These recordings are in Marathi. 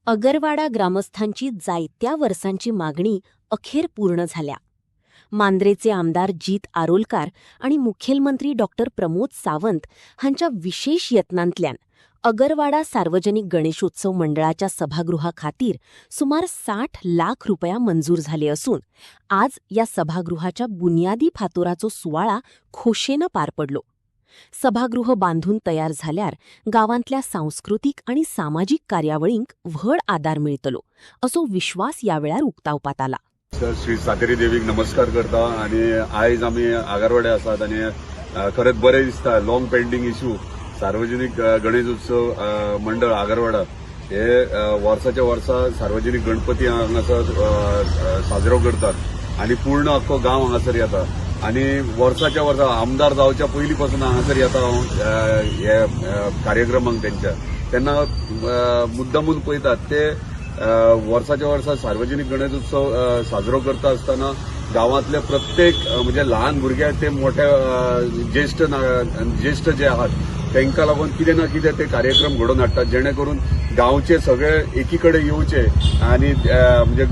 अगरवाडा ग्रामस्थांची जायत्या वर्सांची मागणी अखेर पूर्ण झाल्या. मांद्रेचे आमदार जीत आरोलकार आणि मुखेलमंत्री डॉक्टर प्रमोद सावंत हांच्या विशेष यत्नांतल्यान अगरवाडा सार्वजनिक गणेशोत्सव मंडळाच्या सभागृहाखातीर सुमार 60 लाख रुपया मंजूर झाले असून आज या सभागृहाच्या बुनियादी फातोराचो सुवाळा खोशेनं पार पडलो. सभागृह बांधून तयार झाल्यार गावांतल्या सांस्कृतिक आणि सामाजिक कार्यावळींक व्हड आदार मिळतलो असो विश्वास यावेळार उक्तावपात आला. श्री सातेरी देवीक नमस्कार करता आणि आयज आमी आगरवाडे आसात आणि खरेंच बरें दिसता. लॉंग पेंडिंग इश्यू सार्वजनिक गणेश उत्सव मंडळ आगरवाडा हे वर्साच्या वर्सा सार्वजनिक गणपती हांगासर साजरो करतात आणि पूर्ण अख्खो गांव हांगासर येता आणि वर्साच्या वर्सा आमदार जावच्या पयलीं पासून हांगासर येता हे कार्यक्रमांक तेंच्या तेन्ना मुद्दामून पळयतात ते वर्साच्या वर्सा सार्वजनिक गणेश उत्सव साजरो करता आसतना गावांतले प्रत्येक म्हणजे ल्हान भुरग्याक ते मोठ्या ज्येष्ठ जे आहात तांकां लागून कितें ना कितें ते कार्यक्रम घडोवन हाडटात जेणे करून गांवचे सगळे एकीकडे येवचे आणि म्हणजे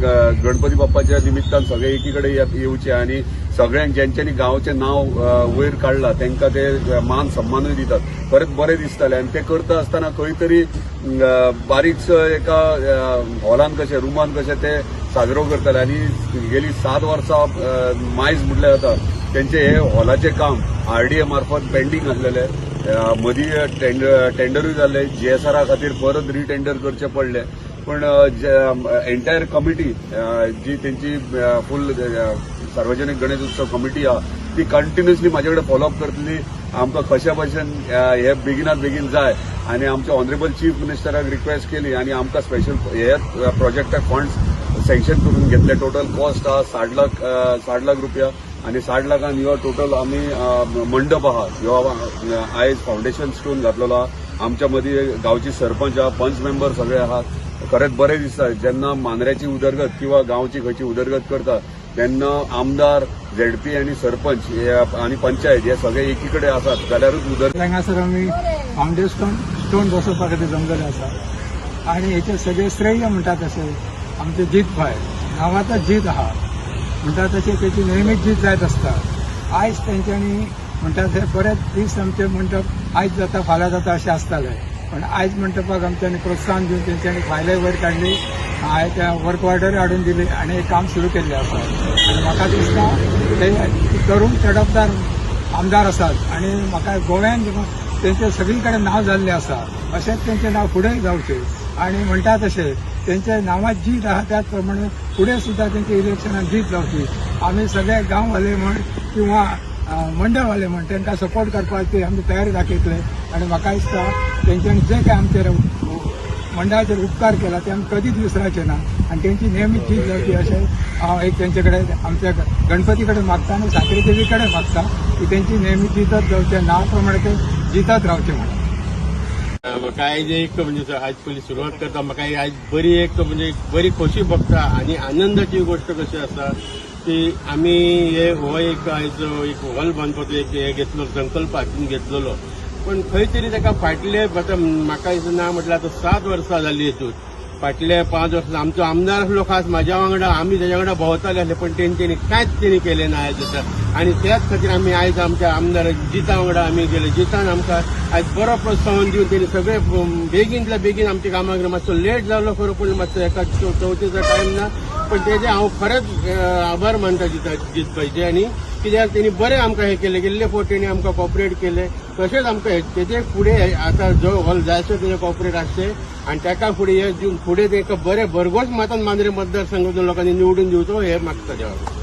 गणपती बाप्पाच्या निमित्तान सगळे एकीकडे येवचे आणि सगळ्यांक ज्यांच्यांनी गांवचें नांव वयर काडलां तांकां ते मान सन्मानूय दितात. खरेंच बरें दिसतालें आणि ते करता आसतना खंय तरी बारीकसो एका हॉलान कशें रुमान कशें ते साजरो करताले आणि गेली 7 वर्सां मायज म्हटलें जाता तेंचे हे हॉलाचें काम RDA मार्फत पेंडींग आसलेलें. मदीं टेंडरूय जाल्ले GSR खातीर परत रिटेंडर करचें पडलें पण एंटायर कमिटी जी तेंची फूल सार्वजनिक गणेश उत्सव कमिटी आहा ती कंटिन्युअसली म्हाजे कडेन फॉलोअप करतली. आमकां कशा भशेन हे बेगिनात बेगीन जाय आणि आमच्या ऑनरेबल चीफ मिनिस्टराक रिक्वेस्ट केली आणि आमकां स्पेशल हे प्रोजेक्टाक फंड्स सँक्शन करून घेतले. टोटल कॉस्ट आहा 60 लाख रुपया आणि 60 लाखान ह्यो टोटल आमी मंडप आहा ह्यो आयज फाउंडेशन स्टोन घातलेलो आहा. आमच्या मदीं गांवची सरपंच आहा, पंच मेंबर सगळे आहात. खरेंच बरें दिसता जेन्ना मांद्र्याची उदरगत किंवा गांवची खंयची उदरगत करता तेन्ना आमदार ZP आणि सरपंच आणि पंचायत हे सगळे एकीकडे आसात जाल्यारूच उदरगत. हांगासर आमी फाउंडेशन स्टोन बसोवपा खातीर जमलेले आसा आणि हेचे सगळे श्रेय म्हणटा तशें आमचे जीत भाय गांवांतच जीत आहा म्हणटा तशें तेची नेहमीच जीत जायत आसता. आयज तेंच्यांनी म्हणटा ते बरेच दीस आमचे मंडप आयज जाता फाल्यां जाता अशें आसतालें पण आयज मंडपाक आमच्यांनी प्रोत्साहन दिवन तेंच्यांनी फायले वयर काडली. हांवें त्या वर्क ऑर्डर हाडून दिली आणि एक काम सुरू केल्लें आसा आणि म्हाका दिसता ते तरूण तडफदार आमदार आसात आणि म्हाका गोव्यान तेंचें सगळी कडेन नांव जाल्लें आसा. अशेंच तेंचें नांव फुडें जावचें आणि म्हणटा तशें तेंच्या नांवांत जीत आहा त्याच प्रमाणे फुडें सुद्दां तेंच्या इलेक्शनात जीत जावची. आमी सगळे गांववाले म्हण किंवा मंडळवाले म्हण तांकां सपोर्ट करपाची आमी तयारी दाखयतले आणि म्हाका दिसता तेंच्यांनी जे काय आमचेर मंडळाचेर उपकार केला ते आमी कधीच विसरायचे ना आणि तेंची नेहमीच जीत जावची अशें हांव एक तेंचे कडेन आमच्या गणपती कडेन मागता आणि सातेरी देवी कडेन मागता की तेंची नेहमी जितत जावचे नांव प्रमाणे ते जितत रावचे म्हणून. म्हाका आयज एक म्हणजे आयज पयली सुरवात करता म्हाका आयज बरी एक म्हणजे बरी खोशी भोगता आणि आनंदाची गोष्ट कशी आसा की आमी हो एक आयज एक हॉल बांदपाचो एक हे घेतलो संकल्प हातून घेतलेलो पण खंय तरी ताका फाटले म्हाका दिसना म्हटल्यार आतां 7 वर्सां जाली हेतून. फाटले 5 वर्सां आमचो आमदार आसलो खास म्हाज्या वांगडा आमी तेज्या वांगडा भोंवताले आसले पण तेंच्यांनी कांयच तेणी केलें ना आयज आतां आणि त्याच खातीर आमी आयज आमच्या आमदार जिता वांगडा आमी गेले. जितान आमकां आयज बरो प्रोत्साहन दिवन तेणी सगळे बेगीनतल्या बेगीन आमच्या कामाक मातसो लेट जालो खरो पूण मातसो एका चवथीचो टायम ना पण तेजे हांव खरेंच आभार मानता जीत भाईचे आणि कित्याक तेणी बरें आमकां हे केलें गेल्ले फावट तेणी आमकां कॉपरेट केलें तशेंच आमकां तेजे फुडें आतां जो हॉल जाय आसता तेजे कॉपरेट आसचें आणि ताका फुडें हे दिवन फुडें तेका बरें भरघोस मतान मांद्रे मतदारसंघातून लोकांनी निवडून दिवचो हे मागता देवा.